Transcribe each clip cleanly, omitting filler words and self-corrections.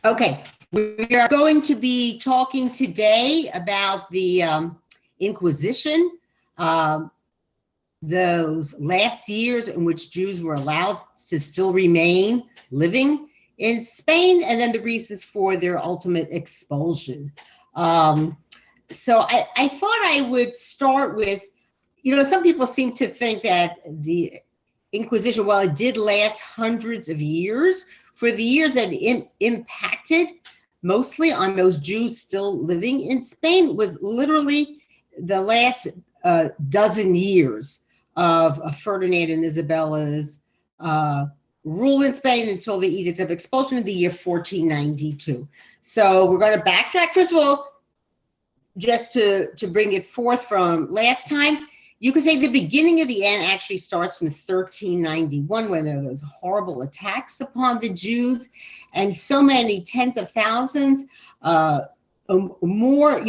Okay, we are going to be talking today about the Inquisition, um, those last years in which Jews were allowed to still remain living in Spain, and then the reasons for their ultimate expulsion. Um, so I thought I would start with, some people seem to think that the Inquisition, while it did last hundreds of years, for the years that it impacted mostly on those Jews still living in Spain, was literally the last dozen years of Ferdinand and Isabella's rule in Spain until the Edict of Expulsion in the year 1492. So we're going to backtrack. First of all, just to bring it forth from last time, you could say the beginning of the end actually starts in 1391 when there were those horrible attacks upon the Jews, and so many tens of thousands more,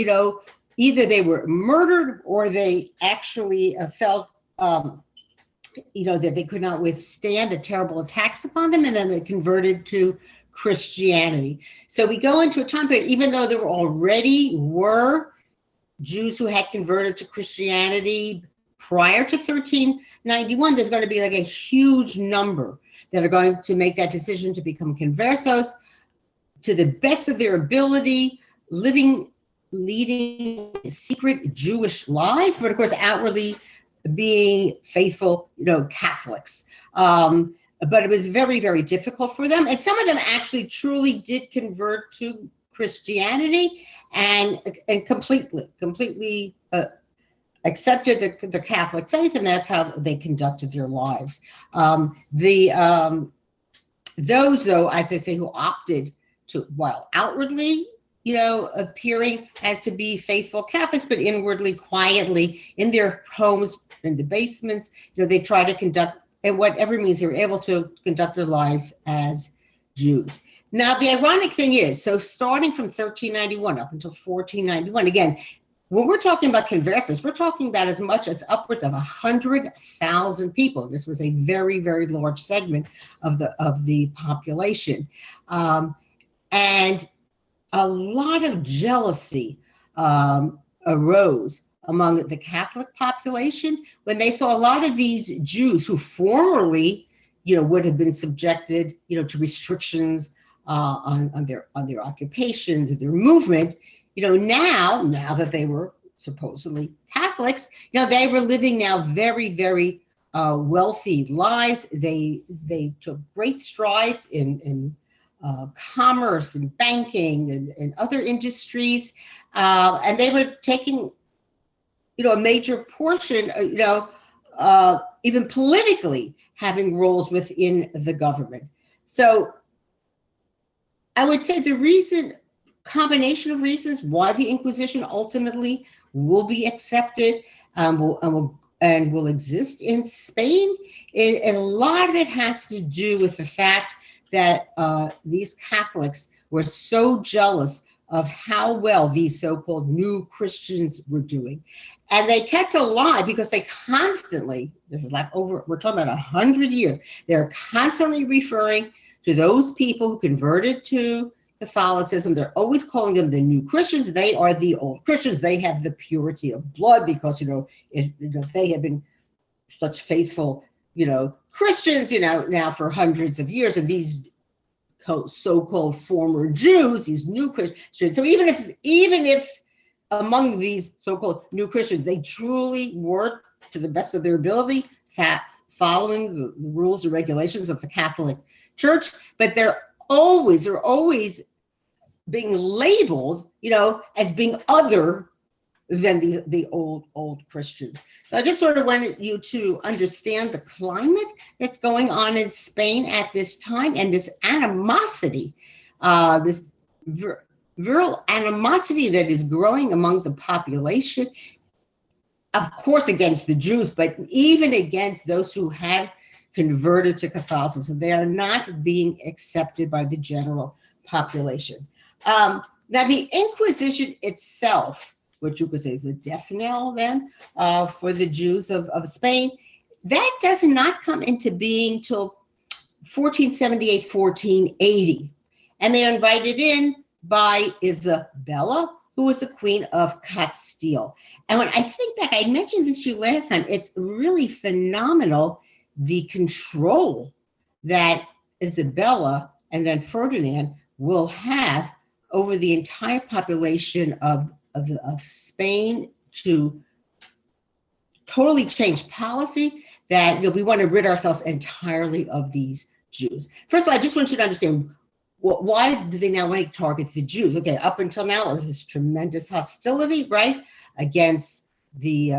either they were murdered or they actually felt, that they could not withstand the terrible attacks upon them, and then they converted to Christianity. So we go into a time period, even though there already were Jews who had converted to Christianity prior to 1391, there's going to be like a huge number that are going to make that decision to become conversos to the best of their ability, leading secret Jewish lives, but of course outwardly being faithful, Catholics. But it was very, very difficult for them. And some of them actually truly did convert to Christianity and completely accepted the Catholic faith, and that's how they conducted their lives. Those, though, as I say, who opted to, while outwardly, appearing as to be faithful Catholics, but inwardly, quietly, in their homes, in the basements, they try to conduct, in whatever means they were able to conduct their lives as Jews. Now, the ironic thing is, so starting from 1391 up until 1491, again, when we're talking about conversos, we're talking about as much as upwards of 100,000 people. This was a very, very large segment of the population. And a lot of jealousy arose among the Catholic population when they saw a lot of these Jews who formerly, would have been subjected, to restrictions on their occupations, their movement. Now that they were supposedly Catholics, they were living now very, very wealthy lives. They took great strides in commerce and banking and other industries, and they were taking, a major portion, even politically having roles within the government. So I would say the combination of reasons why the Inquisition ultimately will be accepted and will exist in Spain, a lot of it has to do with the fact that these Catholics were so jealous of how well these so-called new Christians were doing. And they kept alive because they constantly, this is like we're talking about 100 years, they're constantly referring to those people who converted to Catholicism. They're always calling them the new Christians. They are the old Christians. They have the purity of blood because, they have been such faithful, Christians, now for hundreds of years. And these so-called former Jews, these new Christians. So even if among these so-called new Christians, they truly were, to the best of their ability, following the rules and regulations of the Catholic Church, but they're always being labeled, as being other than the old Christians. So I just sort of wanted you to understand the climate that's going on in Spain at this time, and this animosity, this virile animosity that is growing among the population, of course against the Jews, but even against those who had converted to Catholicism. They are not being accepted by the general population. Now, the Inquisition itself, which you could say is the death knell then for the Jews of Spain, that does not come into being till 1478, 1480. and they are invited in by Isabella, who was the Queen of Castile. And when I think back, I mentioned this to you last time, it's really phenomenal, the control that Isabella and then Ferdinand will have over the entire population of Spain, to totally change policy, that we want to rid ourselves entirely of these Jews. First of all, I just want you to understand, why do they now want to target the Jews? Okay, up until now, there's this tremendous hostility, right, against the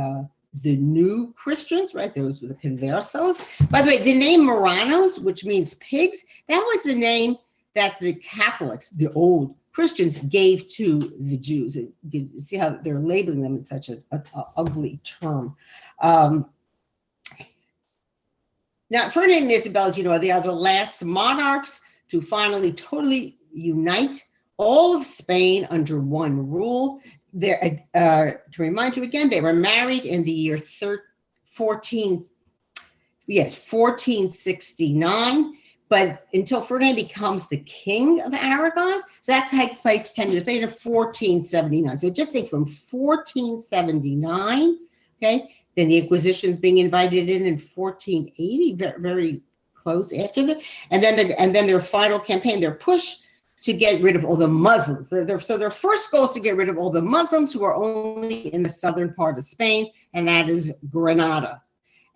new Christians, right? Those were the conversos. By the way, the name Marranos, which means pigs, that was the name that the Catholics, the old Christians, gave to the Jews. And you see how they're labeling them in such an ugly term. Now, Ferdinand and Isabella, as you know, they are the last monarchs to finally totally unite all of Spain under one rule. To remind you again, they were married in the year 1469, but until Ferdinand becomes the king of Aragon, so that takes place 10 years later, 1479. So just say from 1479, okay, then the Inquisition is being invited in 1480, very close after that, and then their final campaign, their push to get rid of all the Muslims. So their first goal is to get rid of all the Muslims who are only in the southern part of Spain, and that is Granada.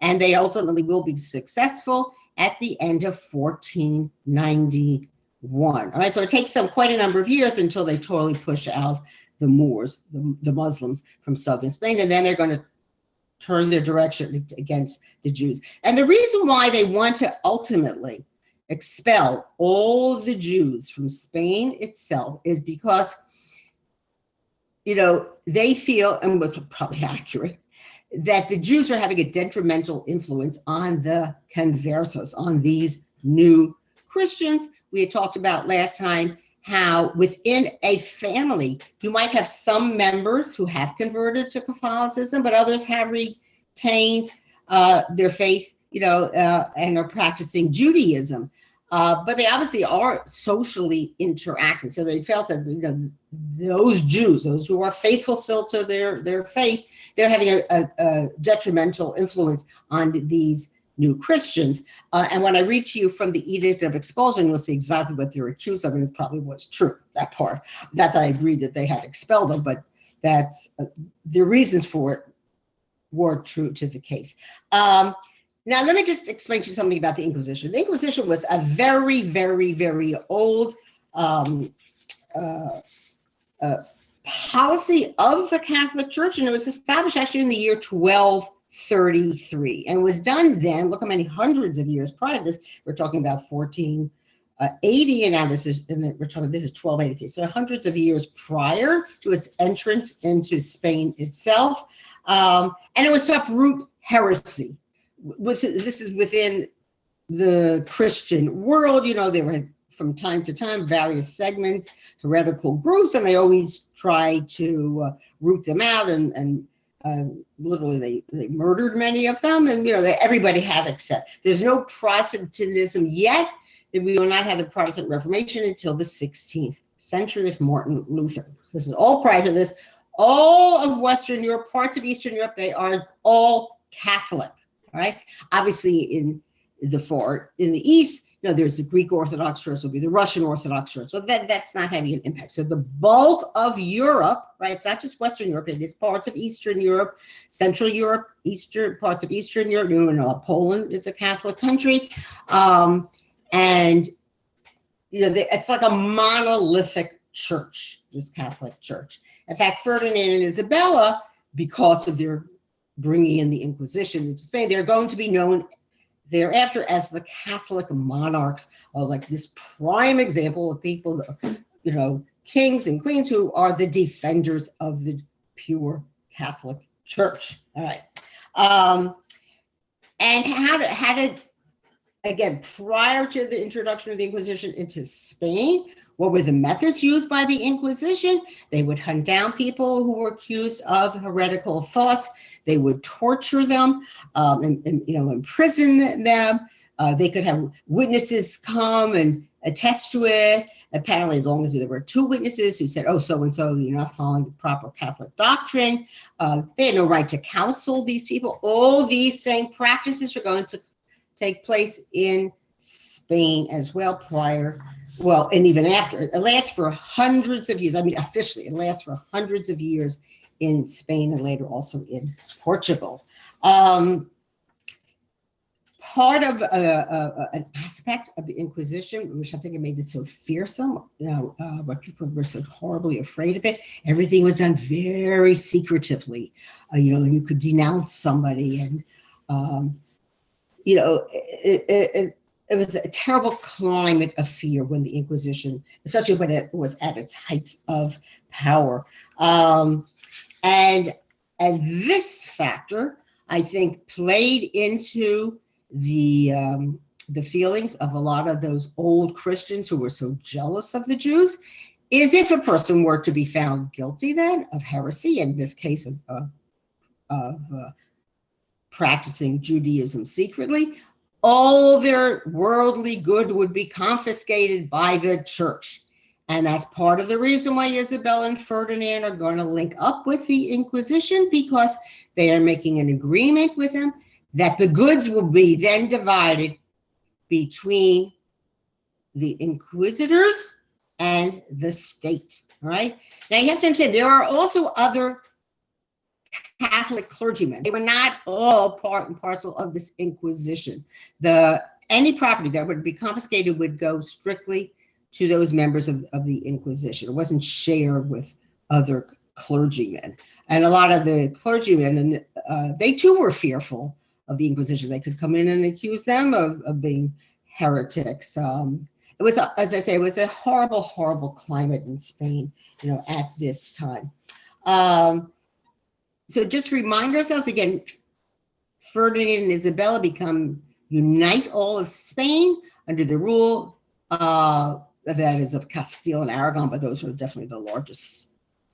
And they ultimately will be successful at the end of 1491. All right, so it takes them quite a number of years until they totally push out the Moors, the Muslims from southern Spain, and then they're going to turn their direction against the Jews. And the reason why they want to ultimately expel all the Jews from Spain itself is because, they feel, and was probably accurate, that the Jews are having a detrimental influence on the conversos, on these new Christians. We had talked about last time how within a family, you might have some members who have converted to Catholicism, but others have retained their faith, and are practicing Judaism. But they obviously are socially interacting. So they felt that, those Jews, those who are faithful still to their faith, they're having a detrimental influence on these new Christians. And when I read to you from the Edict of Expulsion, you'll see exactly what they're accused of, and it probably was true, that part. Not that I agree that they had expelled them, but that's the reasons for it were true to the case. Now, let me just explain to you something about the Inquisition. The Inquisition was a very, very, very old policy of the Catholic Church, and it was established actually in the year 1233, and was done then. Look how many hundreds of years prior to this. We're talking about 1480, and now this is 1283. So hundreds of years prior to its entrance into Spain itself, and it was to uproot heresy. This is within the Christian world. There were from time to time various segments, heretical groups, and they always try to root them out, and literally they murdered many of them, and everybody had accept. There's no Protestantism yet. We will not have the Protestant Reformation until the 16th century with Martin Luther. So this is all prior to this. All of Western Europe, parts of Eastern Europe, they are all Catholic. All right. Obviously, in the East, there's the Greek Orthodox Church, will be the Russian Orthodox Church. So that's not having an impact. So the bulk of Europe, right? It's not just Western Europe. It is parts of Eastern Europe, Central Europe, parts of Eastern Europe. Poland is a Catholic country, and it's like a monolithic church. This Catholic Church. In fact, Ferdinand and Isabella, because of their bringing in the Inquisition into Spain, they're going to be known thereafter as the Catholic monarchs, or like this prime example of people, kings and queens who are the defenders of the pure Catholic Church. All right. And how did, again, prior to the introduction of the Inquisition into Spain, what were the methods used by the Inquisition? They would hunt down people who were accused of heretical thoughts. They would torture them, imprison them. They could have witnesses come and attest to it. apparently, as long as there were two witnesses who said, oh, so-and-so, you're not following the proper Catholic doctrine, they had no right to counsel these people. All these same practices are going to take place in Spain as well and even after. It lasts for hundreds of years. I mean, officially, it lasts for hundreds of years in Spain and later also in Portugal. Part of an aspect of the Inquisition, which I think it made it so fearsome, where people were so horribly afraid of it, everything was done very secretively. And you could denounce somebody, and it was a terrible climate of fear when the Inquisition, especially when it was at its heights of power. And this factor, I think, played into the feelings of a lot of those old Christians who were so jealous of the Jews, is if a person were to be found guilty then of heresy, in this case of practicing Judaism secretly, all their worldly good would be confiscated by the church. And that's part of the reason why Isabella and Ferdinand are going to link up with the Inquisition, because they are making an agreement with them that the goods will be then divided between the inquisitors and the state. All right. Now you have to understand, there are also other Catholic clergymen. They were not all part and parcel of this Inquisition. Any property that would be confiscated would go strictly to those members of the Inquisition. It wasn't shared with other clergymen. And a lot of the clergymen, they too were fearful of the Inquisition. They could come in and accuse them of being heretics. It was, as I say, it was a horrible, horrible climate in Spain, at this time. So just remind ourselves again, Ferdinand and Isabella unite all of Spain under the rule, that is of Castile and Aragon, but those are definitely the largest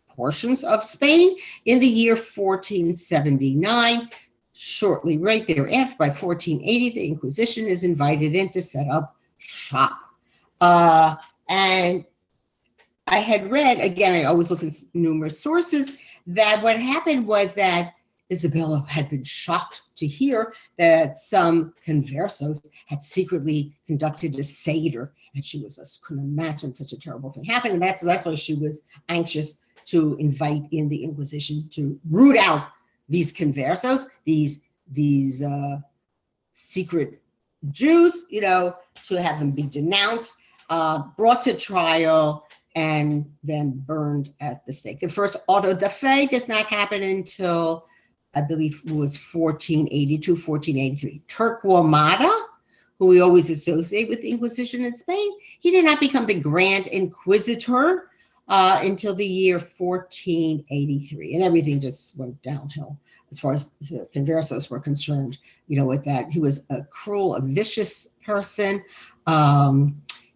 portions of Spain, in the year 1479. Shortly right thereafter, by 1480, the Inquisition is invited in to set up shop. And I had read, again, I always look in numerous sources, that what happened was that Isabella had been shocked to hear that some conversos had secretly conducted a seder, and she couldn't imagine such a terrible thing happening. And that's why she was anxious to invite in the Inquisition to root out these conversos, these secret Jews, to have them be denounced, brought to trial, and then burned at the stake. The first auto da fe does not happen until, I believe it was 1482, 1483. Torquemada, who we always associate with the Inquisition in Spain, he did not become the Grand Inquisitor until the year 1483. And everything just went downhill as far as the conversos were concerned, with that. He was a cruel, a vicious person.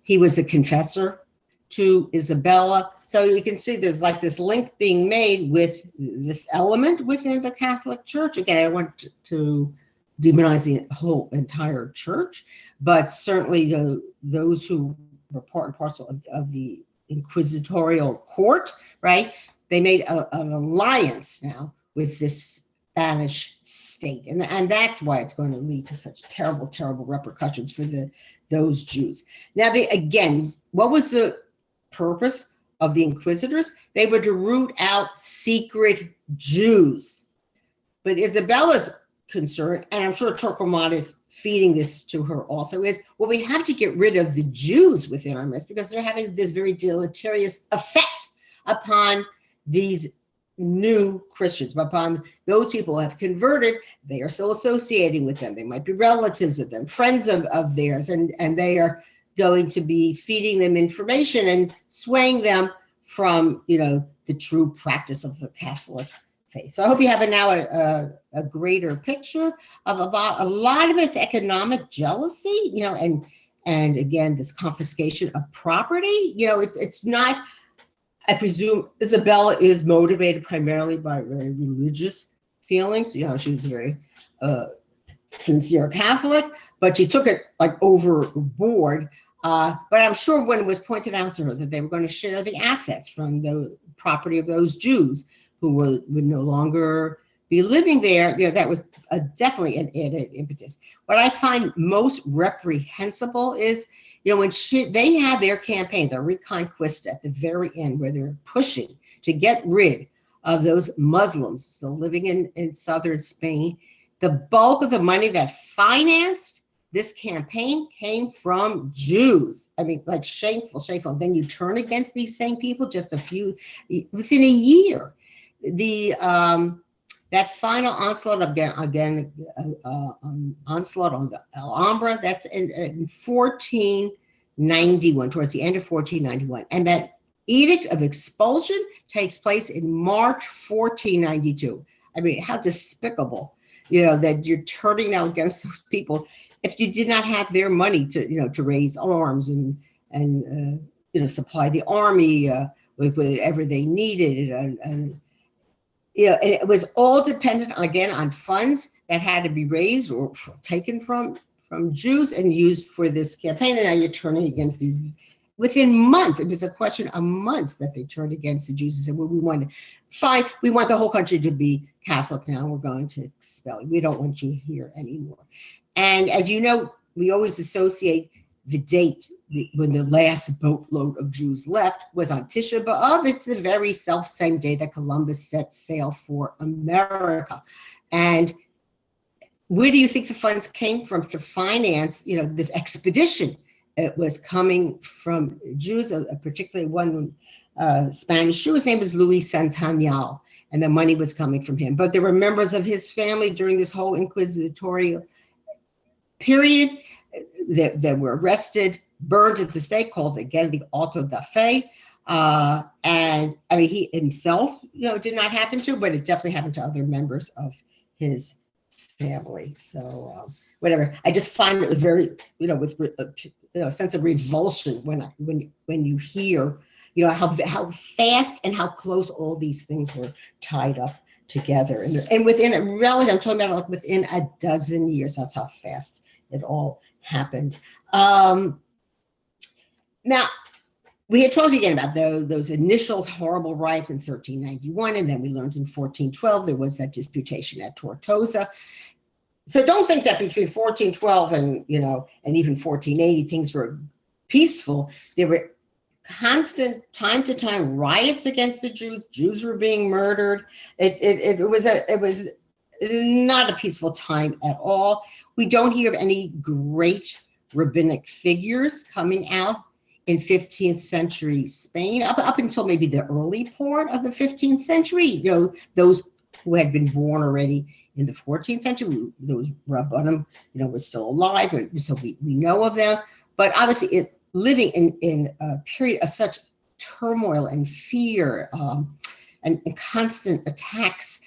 He was a confessor to Isabella. So you can see there's like this link being made with this element within the Catholic Church. Again, I don't want to demonize the whole entire church, but certainly those who were part and parcel of the inquisitorial court, right? They made an alliance now with this Spanish state. And that's why it's going to lead to such terrible, terrible repercussions for those Jews. Now, again, what was the purpose of the inquisitors? They were to root out secret Jews. But Isabella's concern, and I'm sure Torquemada is feeding this to her also, is, well, we have to get rid of the Jews within our midst because they're having this very deleterious effect upon these new Christians, upon those people who have converted. They are still associating with them. They might be relatives of them, friends of theirs, and they are going to be feeding them information and swaying them from, the true practice of the Catholic faith. So I hope you have now a greater picture of about a lot of its economic jealousy, and again, this confiscation of property. It's not, I presume Isabella is motivated primarily by very religious feelings. She was a very sincere Catholic, but she took it like overboard. But I'm sure when it was pointed out to her that they were going to share the assets from the property of those Jews who would no longer be living there, that was definitely an added impetus. What I find most reprehensible is, when they had their campaign, the Reconquista, at the very end, where they're pushing to get rid of those Muslims still living in southern Spain, the bulk of the money that financed this campaign came from Jews. I mean, like shameful. Then you turn against these same people within a year. That final onslaught onslaught on the Alhambra, that's in 1491, towards the end of 1491. And that edict of expulsion takes place in March 1492. I mean, how despicable, that you're turning now against those people if you did not have their money to raise arms and supply the army with whatever they needed. And it was all dependent, again, on funds that had to be raised or taken from Jews and used for this campaign. And now you're turning against these within months. It was a question of months that they turned against the Jews and said, well, we want the whole country to be Catholic now. We're going to expel you. We don't want you here anymore. And as you know, we always associate the date when the last boatload of Jews left was on Tisha B'Av. It's the very same day that Columbus set sail for America. And where do you think the funds came from to finance, this expedition? It was coming from Jews, particularly one Spanish Jew. His name was Luis Santanal, and the money was coming from him. But there were members of his family during this whole inquisitorial period that were arrested, burned at the stake, called again the auto da fe. And I mean, he himself, did not happen to, but it definitely happened to other members of his family. So whatever. I just find it very, with a sense of revulsion when you hear, how fast and how close all these things were tied up together, and within a relative, I'm talking about like within a dozen years. That's how fast it all happened. Now, we had talked again about those initial horrible riots in 1391, and then we learned in 1412 there was that disputation at Tortosa. So don't think that between 1412 and and even 1480 things were peaceful. There were constant, time to time, riots against the Jews. Jews were being murdered. It was not a peaceful time at all. We don't hear of any great rabbinic figures coming out in 15th century Spain, up until maybe the early part of the 15th century. Those who had been born already in the 14th century, those Rabbanim, were still alive, so we know of them. But obviously, living in a period of such turmoil and fear and constant attacks,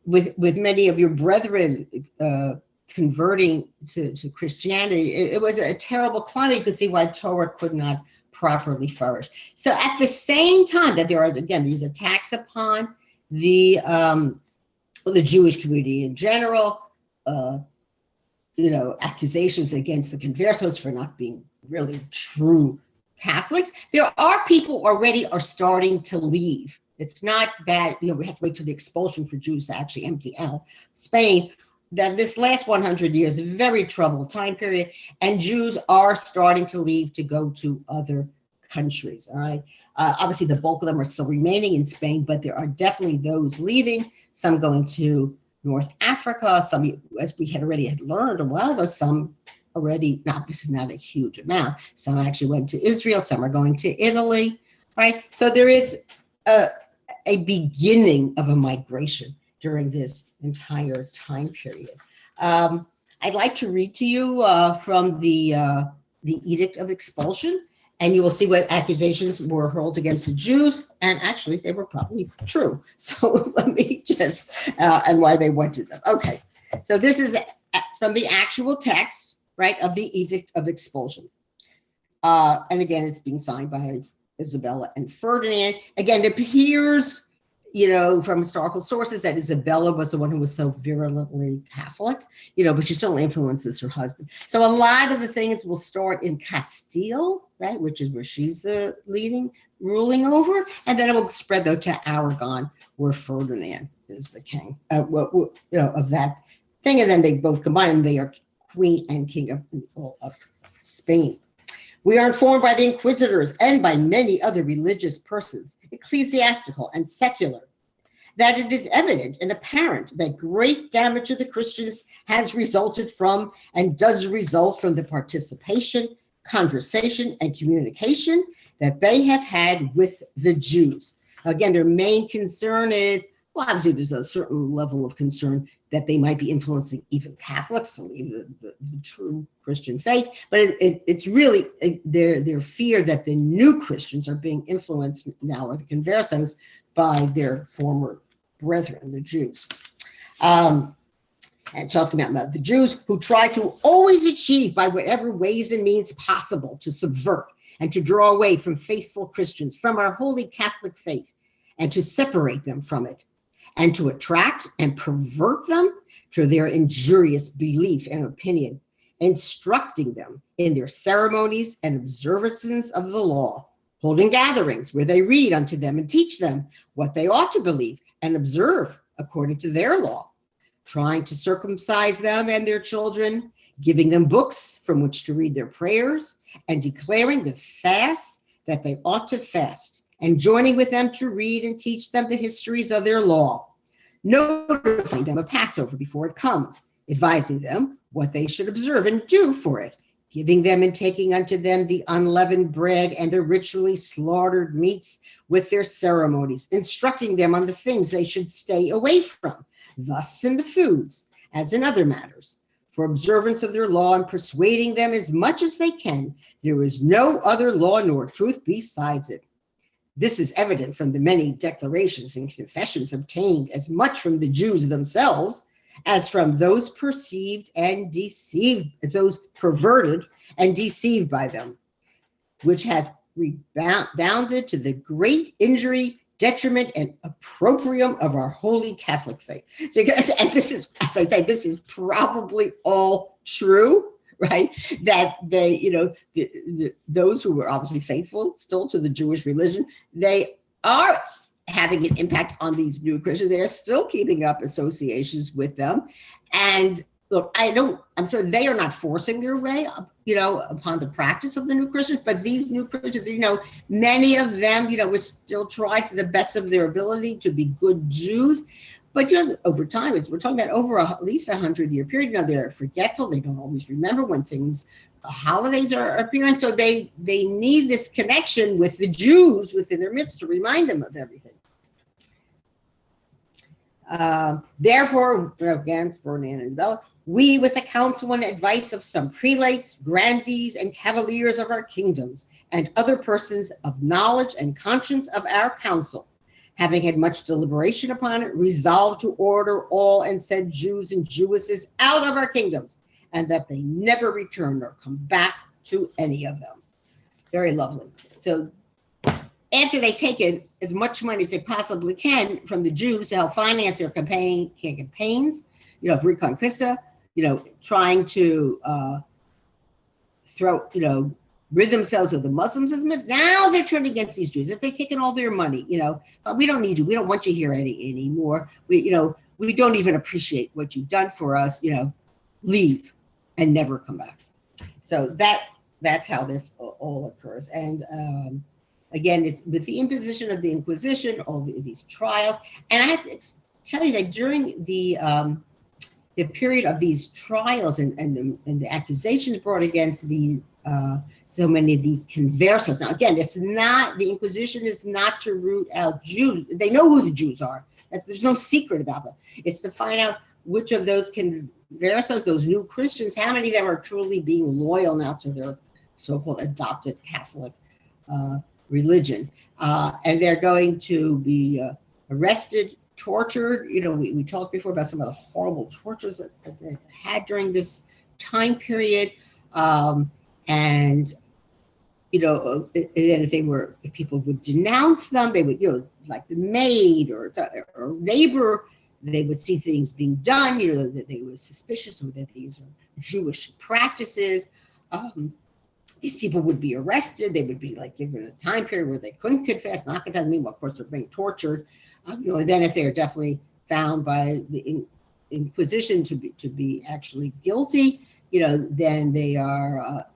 with many of your brethren converting to Christianity, it was a terrible climate. You could see why Torah could not properly flourish. So at the same time that there are, again, these attacks upon the Jewish community in general, accusations against the conversos for not being really true Catholics, there are people already are starting to leave. It's not that, we have to wait till the expulsion for Jews to actually empty out Spain. That this last 100 years, a very troubled time period, and Jews are starting to leave to go to other countries, all right? Obviously, the bulk of them are still remaining in Spain, but there are definitely those leaving, some going to North Africa, some, as we had learned a while ago, some already, this is not a huge amount, some actually went to Israel, some are going to Italy, right? So there is a beginning of a migration during this entire time period. I'd like to read to you from the Edict of Expulsion, and you will see what accusations were hurled against the Jews, and actually they were probably true. So let me just, and why they wanted them. Okay, so this is from the actual text, right, of the Edict of Expulsion. And again, it's being signed by Isabella and Ferdinand. Again, it appears from historical sources that Isabella was the one who was so virulently Catholic, but she certainly influences her husband. So a lot of the things will start in Castile, right, which is where she's the ruling over, and then it will spread though to Aragon, where Ferdinand is the king, of that thing, and then they both combine, and they are queen and king of Spain. We are informed by the inquisitors and by many other religious persons, ecclesiastical and secular, that it is evident and apparent that great damage to the Christians has resulted from and does result from the participation, conversation, and communication that they have had with the Jews. Again, their main concern is, well, obviously there's a certain level of concern that they might be influencing even Catholics to leave the true Christian faith, but it's really their fear that the new Christians are being influenced now, or the conversos, by their former brethren, the Jews. And talking about the Jews who try to always achieve by whatever ways and means possible to subvert and to draw away from faithful Christians, from our holy Catholic faith, and to separate them from it, and to attract and pervert them to their injurious belief and opinion, instructing them in their ceremonies and observances of the law, holding gatherings where they read unto them and teach them what they ought to believe and observe according to their law, trying to circumcise them and their children, giving them books from which to read their prayers, and declaring the fasts that they ought to fast, and joining with them to read and teach them the histories of their law, notifying them of Passover before it comes, advising them what they should observe and do for it, giving them and taking unto them the unleavened bread and the ritually slaughtered meats with their ceremonies, instructing them on the things they should stay away from, thus in the foods, as in other matters, for observance of their law, and persuading them as much as they can there is no other law nor truth besides it. This is evident from the many declarations and confessions obtained as much from the Jews themselves as from those perceived and deceived, as those perverted and deceived by them, which has redounded to the great injury, detriment, and opprobrium of our holy Catholic faith. So, and this is, as I say, this is probably all true, right? That they, those who were obviously faithful still to the Jewish religion, they are having an impact on these new Christians. They're still keeping up associations with them. And look, I'm sure they are not forcing their way, upon the practice of the new Christians, but these new Christians, many of them, will still try to the best of their ability to be good Jews. But, over time, we're talking about over at least 100-year period. They're forgetful. They don't always remember when holidays are appearing. So they need this connection with the Jews within their midst to remind them of everything. Therefore, again, Ferdinand and Isabella, we, with the counsel and advice of some prelates, grandees, and cavaliers of our kingdoms, and other persons of knowledge and conscience of our council, having had much deliberation upon it, resolved to order all and said Jews and Jewesses out of our kingdoms, and that they never return nor come back to any of them. Very lovely. So after they take in as much money as they possibly can from the Jews to help finance their campaigns, of Reconquista, trying to rid themselves of the Muslims, now they're turning against these Jews. If they've taken all their money, we don't need you. We don't want you here anymore. We don't even appreciate what you've done for us. Leave and never come back. So that's how this all occurs. And again, it's with the imposition of the Inquisition, all these trials. And I have to tell you that during the period of these trials and the accusations brought against so many of these conversos. Now, again, the Inquisition is not to root out Jews. They know who the Jews are. There's no secret about them. It's to find out which of those conversos, those new Christians, how many of them are truly being loyal now to their so-called adopted Catholic religion. And they're going to be arrested, tortured. We talked before about some of the horrible tortures that they had during this time period. And and then if people would denounce them, they would, like the maid or neighbor, they would see things being done, that they were suspicious or that these are Jewish practices. These people would be arrested. They would be like given a time period where they couldn't confess, not confess. Meanwhile, of course, they're being tortured. And then if they're definitely found by the Inquisition to be actually guilty, then they are,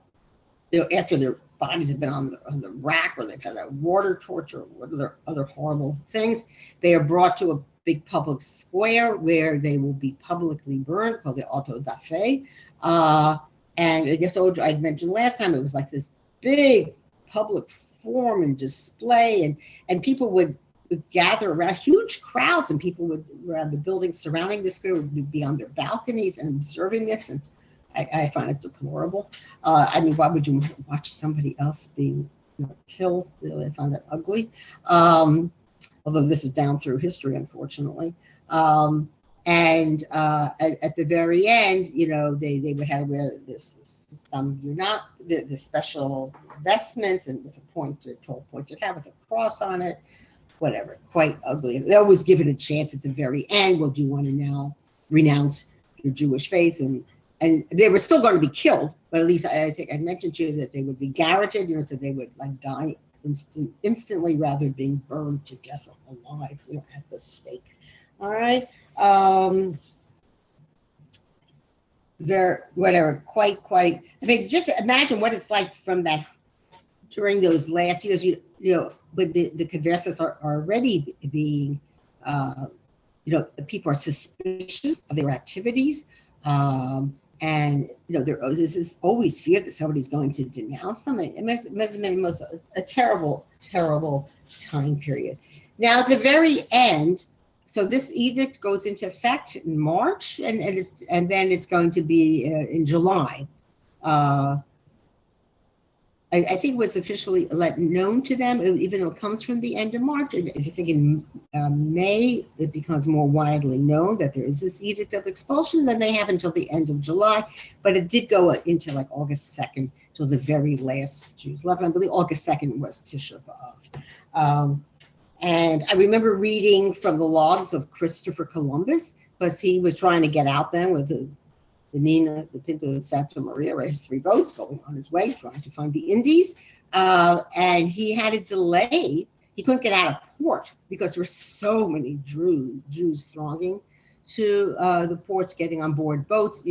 after their bodies have been on the rack or they've had a water torture or other horrible things, they are brought to a big public square where they will be publicly burned, called the auto da fe. And I guess I'd mentioned last time, it was like this big public forum and display, and people would gather around, huge crowds, and people would around the buildings surrounding the square would be on their balconies and observing this. And I find it deplorable. I mean, why would you watch somebody else being killed? Really, I find that ugly. Although this is down through history, unfortunately. And at the very end, they would have the special vestments and with a tall pointed hat with a cross on it, whatever, quite ugly. They always give it a chance at the very end. Well, do you want to now renounce your Jewish faith? And they were still going to be killed, but at least I think I mentioned to you that they would be garroted, so they would like die instantly rather than being burned to death alive, at the stake. All right. Quite. I mean, just imagine what it's like from that during those last years. But the conversos are already being, people are suspicious of their activities, and this is always fear that somebody's going to denounce them. It must have been a terrible, terrible time period. Now, at the very end. So this edict goes into effect in March, and then it's going to be in July. I think it was officially known to them, even though it comes from the end of March. And I think in May, it becomes more widely known that there is this edict of expulsion. Then they have until the end of July, but it did go into like August 2nd till the very last Jews left. I believe August 2nd was Tisha B'Av. And I remember reading from the logs of Christopher Columbus, because he was trying to get out then with the Nina, the Pinto, and Santa Maria, right, his 3 boats, going on his way, trying to find the Indies. And he had a delay. He couldn't get out of port because there were so many Jews thronging to the ports, getting on board boats,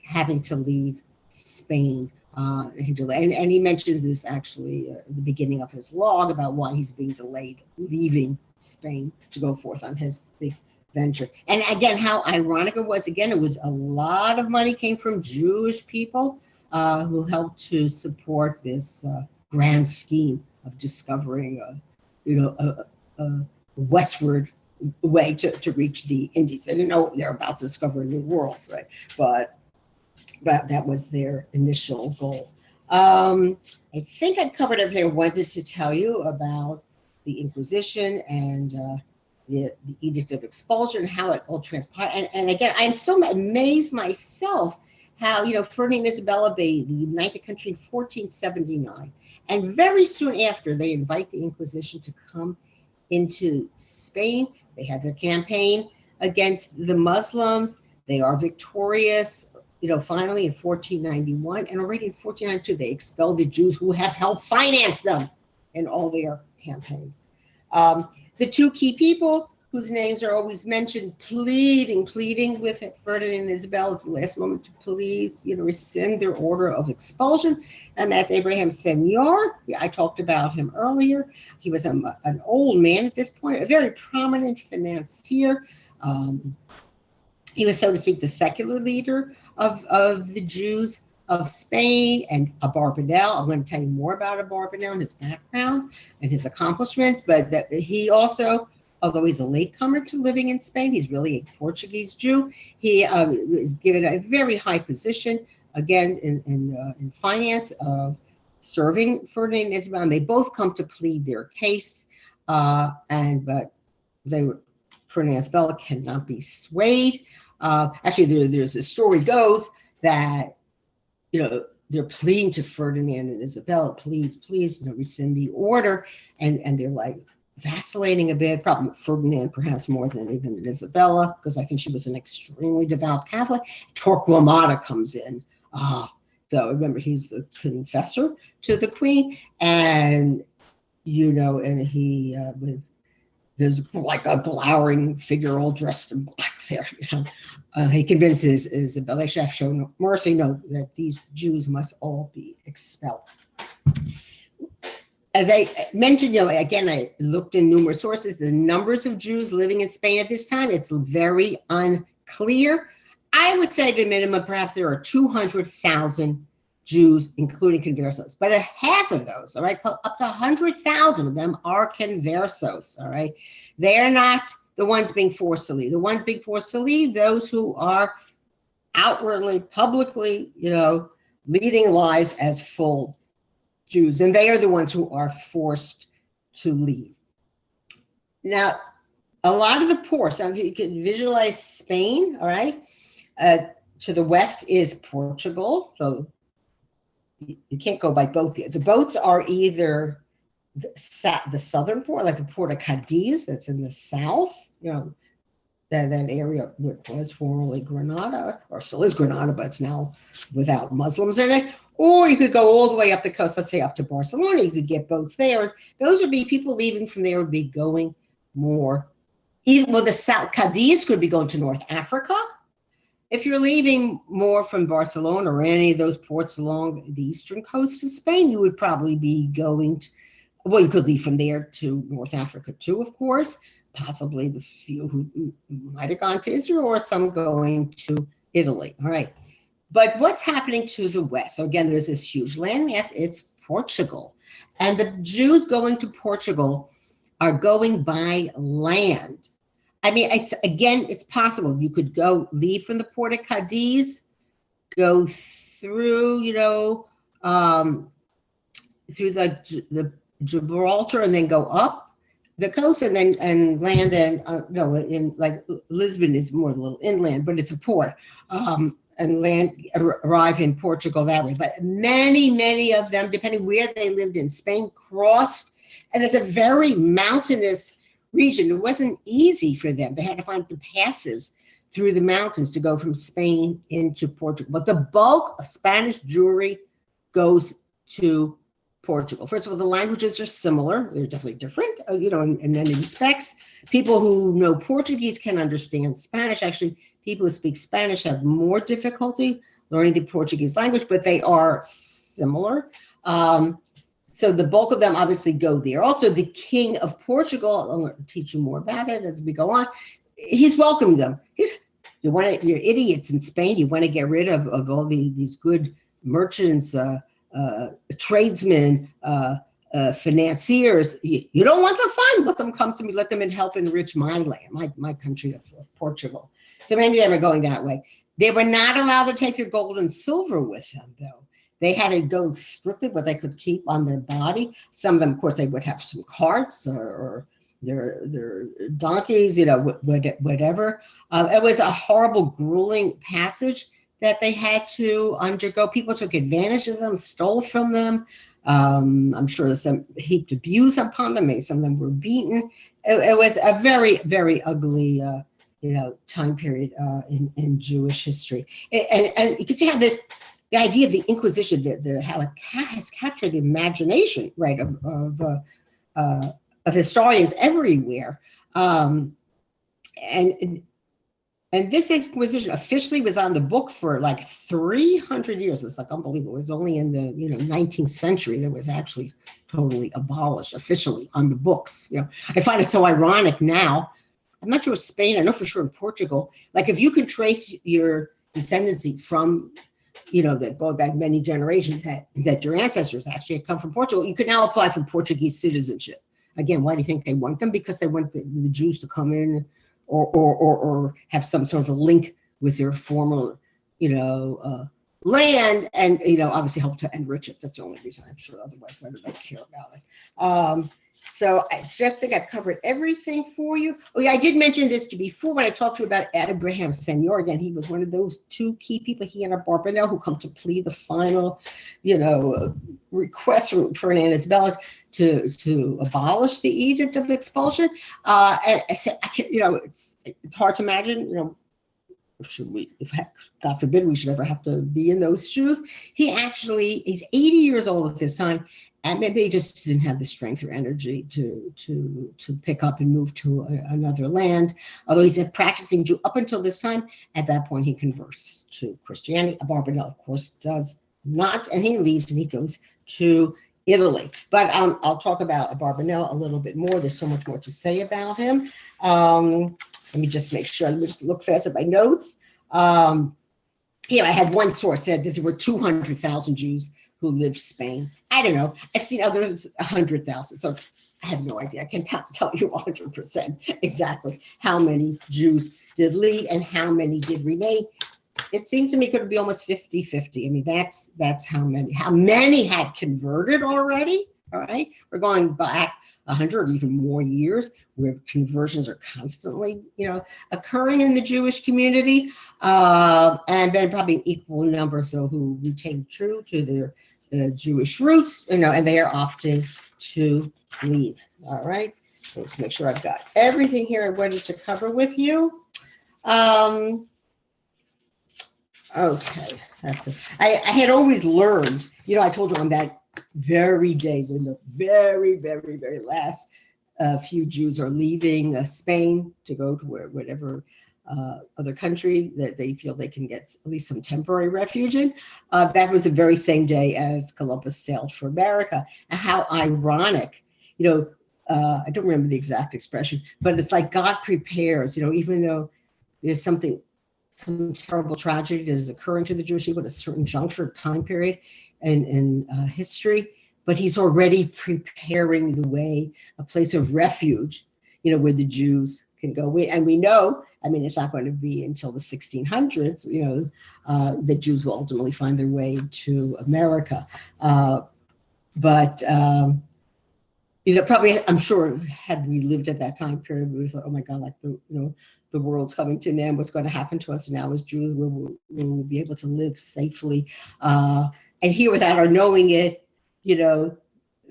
having to leave Spain. And he mentioned this actually at the beginning of his log about why he's being delayed leaving Spain to go forth on his big venture. And again, how ironic it was. Again, it was a lot of money came from Jewish people who helped to support this grand scheme of discovering a westward way to reach the Indies. They didn't know they're about to discover a new world, right? But that was their initial goal. I think I covered everything I wanted to tell you about the Inquisition and the Edict of Expulsion, how it all transpired. And again, I'm still amazed myself how, Ferdinand and Isabella, they unite the country in 1479. And very soon after, they invite the Inquisition to come into Spain. They had their campaign against the Muslims. They are victorious. Finally in 1491, and already in 1492, they expelled the Jews who have helped finance them in all their campaigns. The 2 key people whose names are always mentioned, pleading with Ferdinand and Isabella at the last moment to please, rescind their order of expulsion, and that's Abraham Senor. I talked about him earlier. He was an old man at this point, a very prominent financier. He was, so to speak, the secular leader of the Jews of Spain, and Abarbanel. I'm going to tell you more about Abarbanel and his background and his accomplishments, but that he also, although he's a latecomer to living in Spain, he's really a Portuguese Jew. He is given a very high position, again, in finance, serving Ferdinand and Isabel, and they both come to plead their case, but Ferdinand and Isabella cannot be swayed. Actually, there's a story goes that, they're pleading to Ferdinand and Isabella, please, rescind the order. And they're like vacillating a bit, probably Ferdinand perhaps more than even Isabella, because I think she was an extremely devout Catholic. Torquemada comes in. So remember, he's the confessor to the Queen, and and he there's like a glowering figure all dressed in black there. He convinces Isabella, they should show no mercy, that these Jews must all be expelled. As I mentioned, again, I looked in numerous sources, the numbers of Jews living in Spain at this time, it's very unclear. I would say the minimum, perhaps there are 200,000 Jews, including conversos, but a half of those, all right, up to 100,000 of them are conversos, all right? They are not the ones being forced to leave. The ones being forced to leave, those who are outwardly, publicly, leading lives as full Jews, and they are the ones who are forced to leave. Now, a lot of the ports, you can visualize Spain, all right? To the west is Portugal, so you can't go by both. The boats are either the southern port, like the port of Cadiz, that's in the south, that area was formerly Granada, or still is Granada, but it's now without Muslims in it. Or you could go all the way up the coast, let's say up to Barcelona, you could get boats there. Those would be people leaving from there would be going more. Well, the south, Cadiz could be going to North Africa. If you're leaving more from Barcelona or any of those ports along the eastern coast of Spain, you would probably be going you could leave from there to North Africa too, of course, possibly the few who might have gone to Israel, or some going to Italy, all right. But what's happening to the west? So again, there's this huge landmass, it's Portugal. And the Jews going to Portugal are going by land. I mean, it's possible. You could leave from the port of Cadiz, go through, through the Gibraltar, and then go up the coast, and land in like Lisbon is more a little inland, but it's a port, and arrive in Portugal that way. But many of them, depending where they lived in Spain, crossed, and it's a very mountainous region. It wasn't easy for them. They had to find the passes through the mountains to go from Spain into Portugal. But the bulk of Spanish Jewry goes to Portugal. First of all, the languages are similar. They're definitely different, in many respects. People who know Portuguese can understand Spanish. Actually, people who speak Spanish have more difficulty learning the Portuguese language, but they are similar. So the bulk of them obviously go there. Also, the King of Portugal, I'm going to teach you more about it as we go on, he's welcomed them. You're idiots in Spain. You want to get rid of all these good merchants, tradesmen, financiers. You don't want them, fine. Let them come to me. Let them help enrich my land, my country of Portugal. So many of them are going that way. They were not allowed to take their gold and silver with them, though. They had to go strictly what they could keep on their body. Some of them, of course, they would have some carts or their donkeys, whatever. It was a horrible, grueling passage that they had to undergo. People took advantage of them, stole from them. I'm sure there's some heaped abuse upon them. Maybe some of them were beaten. It was a very, very ugly, time period in Jewish history. And you can see how the idea of the Inquisition, how it has captured the imagination, right, of historians everywhere. And this Inquisition officially was on the book for like 300 years. It's like unbelievable. It was only in the 19th century that it was actually totally abolished officially on the books. I find it so ironic now. I'm not sure Spain. I know for sure in Portugal. Like if you can trace your descendancy from that go back many generations, that your ancestors actually had come from Portugal, you can now apply for Portuguese citizenship. Again, why do you think they want them? Because they want the Jews to come in or have some sort of a link with their former, land, and obviously help to enrich it. That's the only reason. I'm sure otherwise why do they care about it? So I just think I've covered everything for you. Oh yeah, I did mention this to before when I talked to you about Abraham Senior. Again, he was one of those two key people, he and Abarbanel, who come to plead the final, request from Ferdinand Isabella to abolish the edict of expulsion. And I said, it's hard to imagine, should we, if God forbid we should ever have to be in those shoes. He's 80 years old at this time, and maybe he just didn't have the strength or energy to pick up and move to another land. Although he's a practicing Jew up until this time, at that point he converts to Christianity. Abarbanel, of course, does not, and he leaves and he goes to Italy. But I'll talk about Abarbanel a little bit more. There's so much more to say about him. Let me just make sure. Let me just look fast at my notes. I had one source said that there were 200,000 Jews who lived in Spain. I don't know. I've seen others 100,000. So I have no idea. I can't tell you 100% exactly how many Jews did leave and how many did remain. It seems to me it could be almost 50-50. I mean, that's how many had converted already. All right. We're going back 100 or even more years where conversions are constantly, occurring in the Jewish community. And then probably an equal number of those who retain true to their Jewish roots, and they are opting to leave. All right. Let's make sure I've got everything here I wanted to cover with you. Okay, that's it. I had always learned, I told you on that very day when the very, very, very last few Jews are leaving Spain to go to whatever other country that they feel they can get at least some temporary refuge in. That was the very same day as Columbus sailed for America. And how ironic, I don't remember the exact expression, but it's like God prepares, even though there's some terrible tragedy that is occurring to the Jewish people at a certain juncture, time period in history, but he's already preparing the way, a place of refuge, where the Jews can go. And we know, it's not going to be until the 1600s, that Jews will ultimately find their way to America. But probably, I'm sure, had we lived at that time period, we thought, oh my God, like the world's coming to an end. What's going to happen to us now as Jews? We'll be able to live safely. And here, without our knowing it,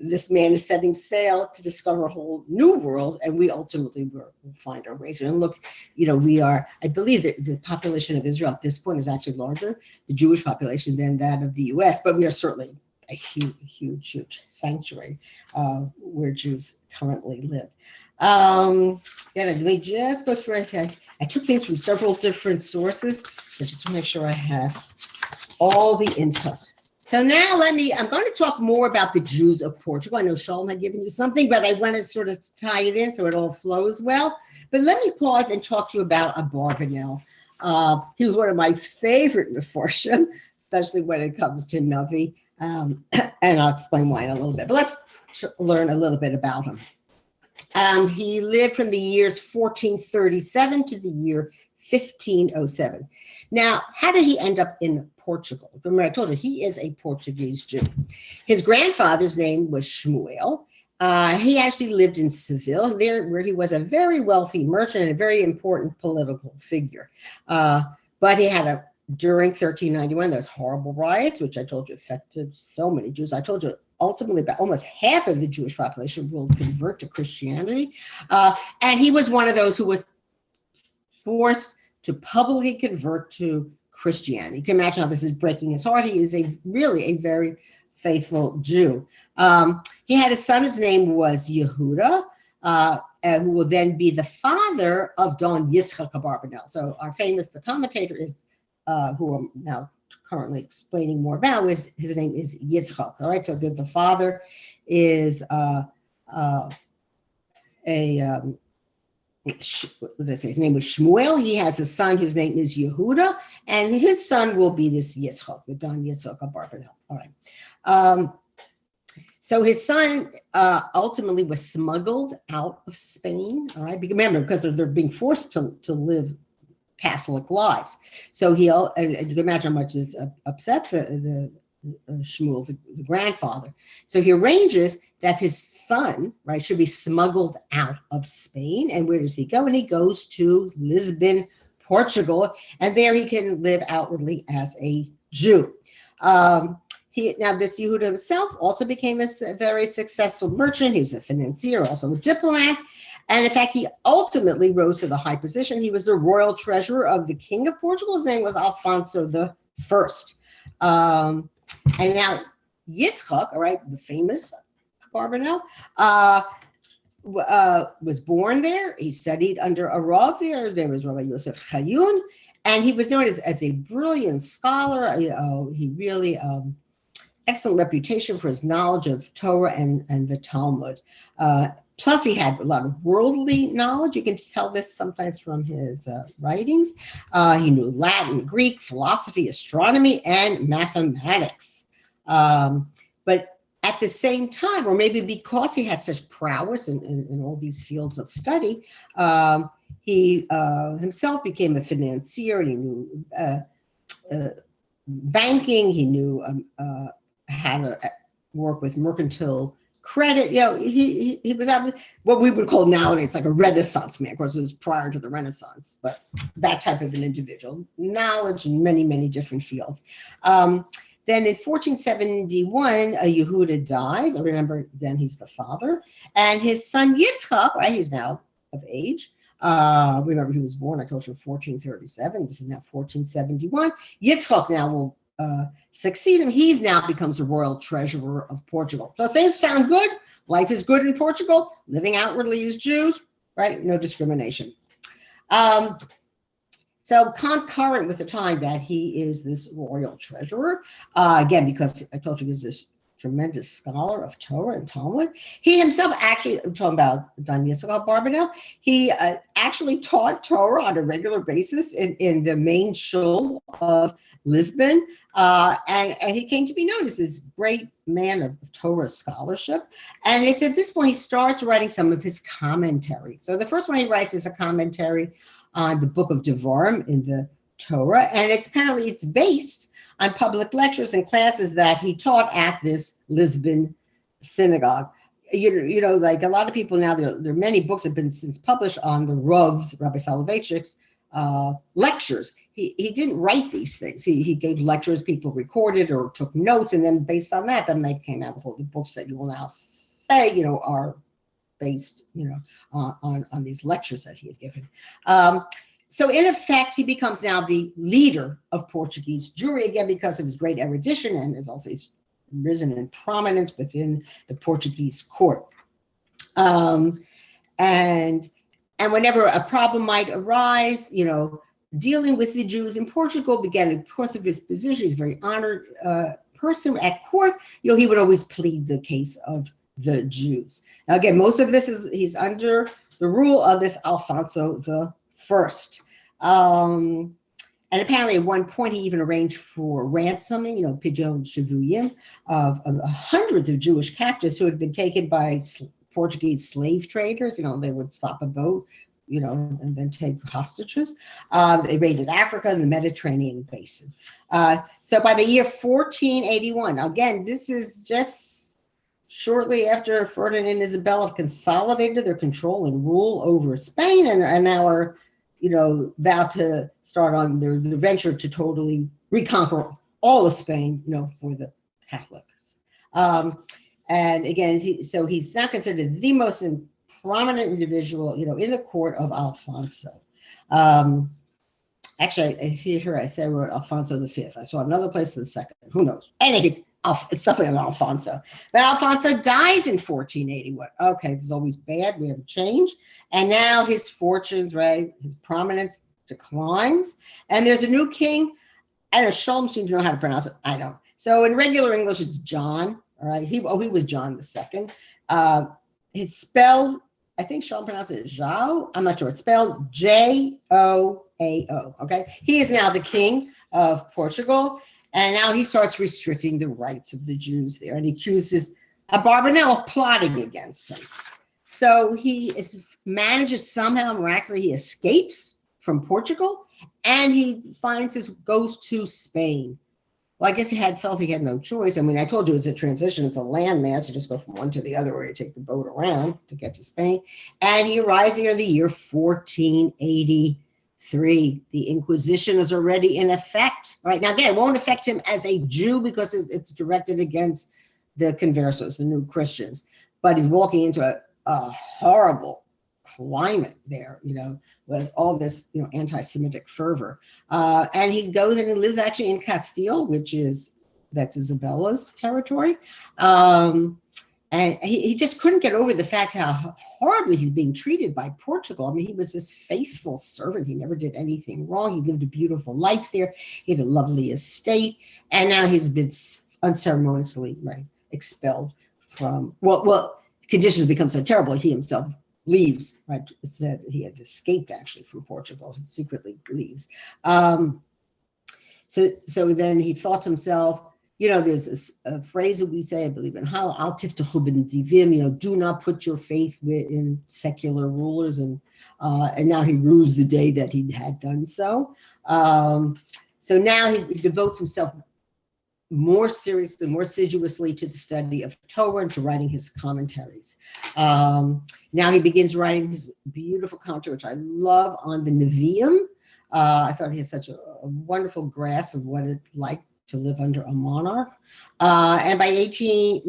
this man is setting sail to discover a whole new world, and we ultimately will find our ways. And look, I believe that the population of Israel at this point is actually larger, the Jewish population, than that of the US, but we are certainly a huge, huge, huge sanctuary where Jews currently live. Let me just go through it. I took things from several different sources, so just to make sure I have all the input. So now I'm going to talk more about the Jews of Portugal. I know Shalom had given you something, but I want to sort of tie it in so it all flows well. But let me pause and talk to you about Abarbanel. He was one of my favorite Mefarshim, especially when it comes to Navi. And I'll explain why in a little bit. But let's learn a little bit about him. He lived from the years 1437 to the year 1507. Now, how did he end up in Portugal? Remember, I told you he is a Portuguese Jew. His grandfather's name was Shmuel. He actually lived in Seville, there where he was a very wealthy merchant and a very important political figure. But he had during 1391, those horrible riots, which I told you affected so many Jews. I told you ultimately about almost half of the Jewish population will convert to Christianity. And he was one of those who was forced to publicly convert to Christianity. You can imagine how this is breaking his heart. He is really a very faithful Jew. He had a son whose name was Yehuda, who will then be the father of Don Yitzchak Abarbanel. So our the commentator is, who I'm now currently explaining more about, his name is Yitzchak. All right, so the father is what did I say? His name was Shmuel. He has a son whose name is Yehuda, and his son will be this Yitzchak, the Don Yitzchak Abarbanel. All right. So his son ultimately was smuggled out of Spain. All right, remember, because they're being forced to live Catholic lives. So and you can imagine how much is upset the Shmuel, the grandfather. So he arranges that his son, right, should be smuggled out of Spain. And where does he go? And he goes to Lisbon, Portugal, and there he can live outwardly as a Jew. Now, this Yehuda himself also became a very successful merchant. He was a financier, also a diplomat. And in fact, he ultimately rose to the high position. He was the royal treasurer of the king of Portugal. His name was Alfonso the First. And now Yitzchak, all right, the famous Barbanel, was born there. He studied under a Rav there. There was Rabbi Yosef Chayun, and he was known as a brilliant scholar. He really excellent reputation for his knowledge of Torah and the Talmud. Plus, he had a lot of worldly knowledge. You can tell this sometimes from his writings. He knew Latin, Greek, philosophy, astronomy, and mathematics. But at the same time, or maybe because he had such prowess in all these fields of study, he himself became a financier. He knew banking. He knew how to work with mercantile credit. He was what we would call nowadays like a Renaissance man. Of course, it was prior to the Renaissance, but that type of an individual, knowledge in many, many different fields. Then in 1471, Yehuda dies. I remember then he's the father, and his son Yitzchak, right? He's now of age. Remember, he was born, I told you, 1437. This is now 1471. Yitzchak now will succeed him. He's now becomes the royal treasurer of Portugal. So things sound good. Life is good in Portugal. Living outwardly as Jews, right? No discrimination. So concurrent with the time that he is this royal treasurer, again, because I told you he's this tremendous scholar of Torah and Talmud. He himself actually, I'm talking about Don Yitzchak Barbanel, he actually taught Torah on a regular basis in the main shul of Lisbon. And he came to be known as this great man of Torah scholarship. And it's at this point he starts writing some of his commentary. So the first one he writes is a commentary on the book of Devarim in the Torah. And it's based on public lectures and classes that he taught at this Lisbon synagogue. You know, like a lot of people now, there are many books have been since published on the Rav's, Rabbi Soloveitchik's lectures. He didn't write these things. He gave lectures, people recorded or took notes, and then based on that, then they came out with all the books that you will now say, you know, are based, you know, on these lectures that he had given. So in effect, he becomes now the leader of Portuguese Jewry, again, because of his great erudition and has also risen in prominence within the Portuguese court. And whenever a problem might arise, you know, dealing with the Jews in Portugal began, of course, of his position. He's a very honored person at court. You know, he would always plead the case of the Jews. Now, again, most of this he's under the rule of this Alfonso the First. And apparently at one point he even arranged for ransoming, you know, pidyon shavuyim, of hundreds of Jewish captives who had been taken by Portuguese slave traders. You know, they would stop a boat, you know, and then take hostages. They raided Africa and the Mediterranean basin. So by the year 1481, again, this is just shortly after Ferdinand and Isabella have consolidated their control and rule over Spain and now are, you know, about to start on their venture to totally reconquer all of Spain, you know, for the Catholics. And again, he's now considered the most prominent individual, you know, in the court of Alfonso. Actually, I see here I say I wrote Alfonso the Fifth. I saw another place the second. Who knows? Anyways, it's definitely an Alfonso. But Alfonso dies in 1481. Okay, this is always bad. We have a change. And now his fortunes, right, his prominence declines. And there's a new king. I don't know, Shalom seems to know how to pronounce it. I don't. So in regular English, it's John. All right. He was John II. It's spelled, I think Shalom pronounced it Zhao. I'm not sure. It's spelled Joao. Okay. He is now the king of Portugal. And now he starts restricting the rights of the Jews there. And he accuses Barbanel of plotting against him. So he manages somehow, miraculously, he escapes from Portugal and he goes to Spain. Well, I guess felt he had no choice. I mean, I told you it's a transition. It's a landmass. You just go from one to the other, or you take the boat around to get to Spain. And he arrives here in the year 1483. The Inquisition is already in effect. Right now, again, it won't affect him as a Jew because it's directed against the conversos, the new Christians. But he's walking into a horrible climate there, with all this, anti-Semitic fervor. And he goes and he lives actually in Castile, that's Isabella's territory. And he just couldn't get over the fact how horribly he's being treated by Portugal. I mean, he was this faithful servant. He never did anything wrong. He lived a beautiful life there. He had a lovely estate. And now he's been unceremoniously, expelled from, conditions become so terrible, he himself leaves, right? It said he had escaped actually from Portugal. He secretly leaves. So then he thought to himself, there's a phrase that we say, I believe in Hal, al tiftachu b'nedivim, do not put your faith in secular rulers. And now he rues the day that he had done so. So now he devotes himself more seriously, more assiduously to the study of Torah and to writing his commentaries. Now he begins writing his beautiful commentary, which I love, on the Nevi'im. I thought he had such a wonderful grasp of what it's like to live under a monarch. And by the year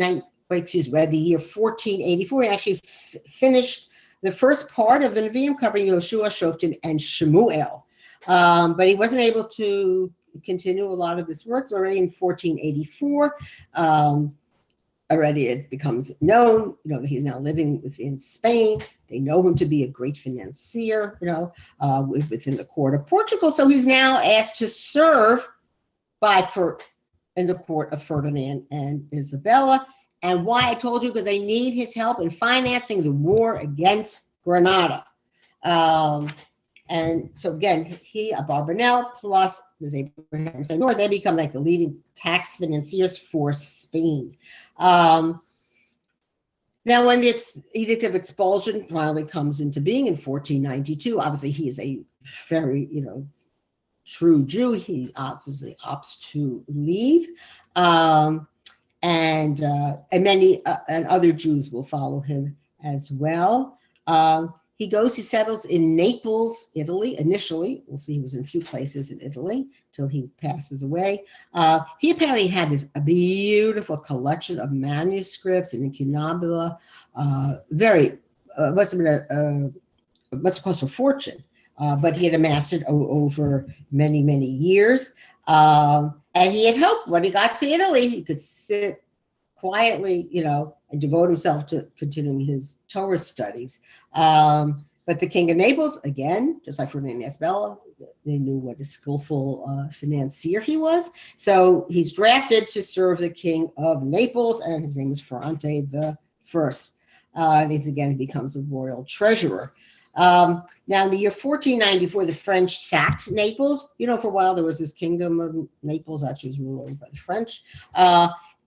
1484, he actually finished the first part of the Nevi'im, covering Yoshua, Shoftim, and Shemuel. But he wasn't able to continue a lot of this work. So already in 1484, already it becomes known, that he's now living within Spain. They know him to be a great financier, within the court of Portugal. So he's now asked to serve in the court of Ferdinand and Isabella. And why I told you, because they need his help in financing the war against Granada. And so again, he, Abarbanel, plus Ms. Abraham Senor, they become like the leading tax financiers for Spain. Now, when the Edict of Expulsion finally comes into being in 1492, obviously he is a very, true Jew. He obviously opts to leave. And many and other Jews will follow him as well. He settles in Naples, Italy, initially. We'll see, he was in a few places in Italy till he passes away. He apparently had a beautiful collection of manuscripts and incunabula, must have cost a fortune, but he had amassed it over many, many years. And he had hoped when he got to Italy, he could sit quietly, and devote himself to continuing his Torah studies. But the king of Naples, again, just like Ferdinand and Isabella, they knew what a skillful financier he was. So he's drafted to serve the king of Naples, and his name is Ferrante the First. And he becomes the royal treasurer. Now, in the year 1494, the French sacked Naples. For a while, there was this kingdom of Naples, actually was ruled by the French.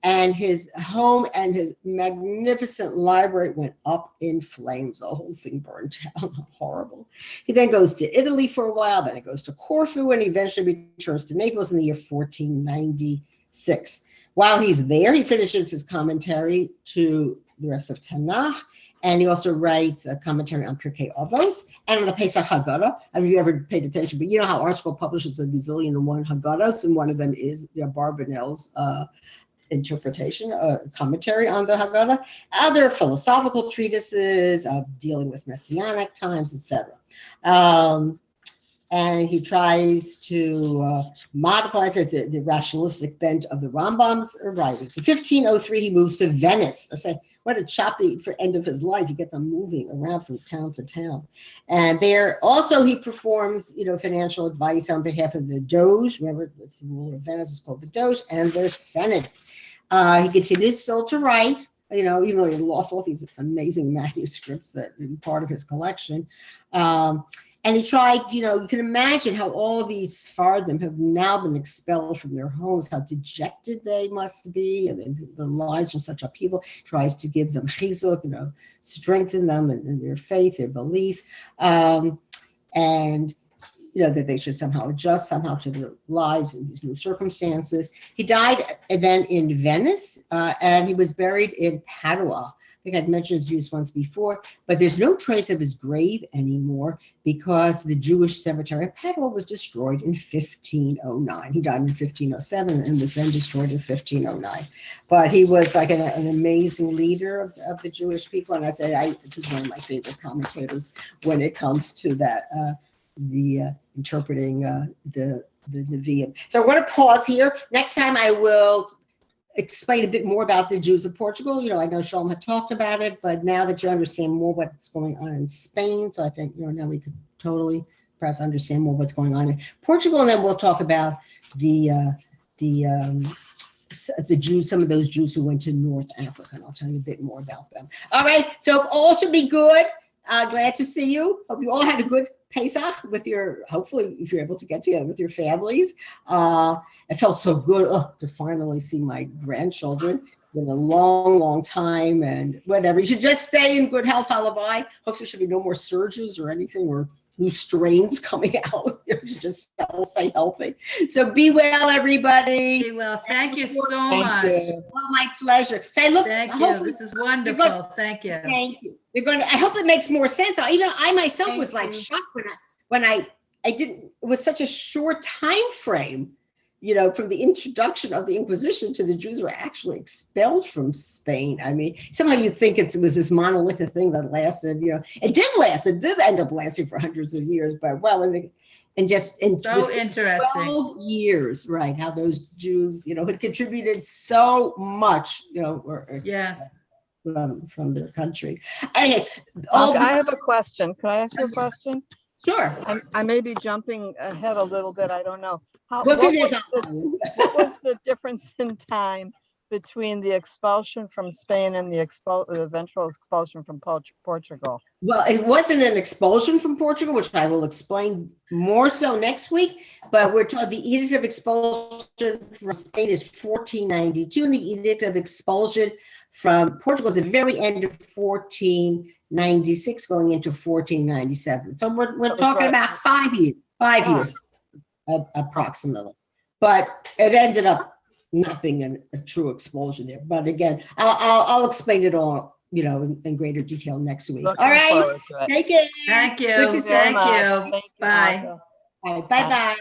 And his home and his magnificent library went up in flames. The whole thing burned down. Horrible. He then goes to Italy for a while, then he goes to Corfu, and he eventually returns to Naples in the year 1496. While he's there, he finishes his commentary to the rest of Tanakh, and he also writes a commentary on Pirkei Avos and on the Pesach Haggadah. I mean, if you ever paid attention, but you know how ArtScroll publishes a gazillion and one Haggadahs, and one of them is Barbanel's interpretation, commentary on the Haggadah, other philosophical treatises dealing with messianic times, etc. And he tries to modify the rationalistic bent of the Rambam's writings. In 1503, he moves to Venice. I say, what a choppy end of his life. You get them moving around from town to town. And there also he performs, financial advice on behalf of the Doge. Remember, it's the ruler of Venice is called the Doge, and the Senate. He continued still to write, even though he lost all these amazing manuscripts that are part of his collection. And he tried, you can imagine how all these Sephardim have now been expelled from their homes, how dejected they must be, and their lives are such upheaval. Tries to give them chizuk, strengthen them in their faith, their belief. And that they should somehow adjust somehow to their lives in these new circumstances. He died then in Venice, and he was buried in Padua. I think I'd mentioned his use once before, but there's no trace of his grave anymore because the Jewish cemetery of Padua was destroyed in 1509. He died in 1507 and was then destroyed in 1509. But he was like an amazing leader of the Jewish people. And I said, he's one of my favorite commentators when it comes to that, interpreting the Nevi'im. So I want to pause here. Next time I will explain a bit more about the Jews of Portugal. I know Shalom had talked about it, but now that you understand more what's going on in Spain, so I think, now we could totally perhaps understand more what's going on in Portugal, and then we'll talk about the Jews, some of those Jews who went to North Africa, and I'll tell you a bit more about them. All right, so all should be good. Glad to see you. Hope you all had a good Pesach hopefully if you're able to get together with your families. It felt so good to finally see my grandchildren. Been a long, long time, and whatever. You should just stay in good health, Halabai. Hopefully there should be no more surges or anything or new strains coming out. You should just stay healthy. So be well, everybody. Be well. Thank you so much. Well, my pleasure. Say, look, thank you. This is wonderful. Thank you. Thank you. I hope it makes more sense. I myself was like shocked when I didn't. It was such a short time frame. From the introduction of the Inquisition to the Jews were actually expelled from Spain. I mean, somehow you'd think it was this monolithic thing that lasted, it did last. It did end up lasting for hundreds of years, but in so interesting 12 years, right? How those Jews, had contributed so much, from their country. Anyway, I have a question. Can I ask you a question? Sure. I may be jumping ahead a little bit. I don't know. What was the difference in time between the expulsion from Spain and the eventual expulsion from Portugal? Well, it wasn't an expulsion from Portugal, which I will explain more so next week, but we're told the Edict of Expulsion from Spain is 1492, and the Edict of Expulsion from Portugal is the very end of 1496, going into 1497. So we're talking about 5 years, 5 years approximately. But it ended up not being a true expulsion there. But again, I'll explain it all, in greater detail next week. Looking all right. Take it. Thank you. Good to see you. Thank you. Thank you, Bye. Malka. All right. Bye-bye.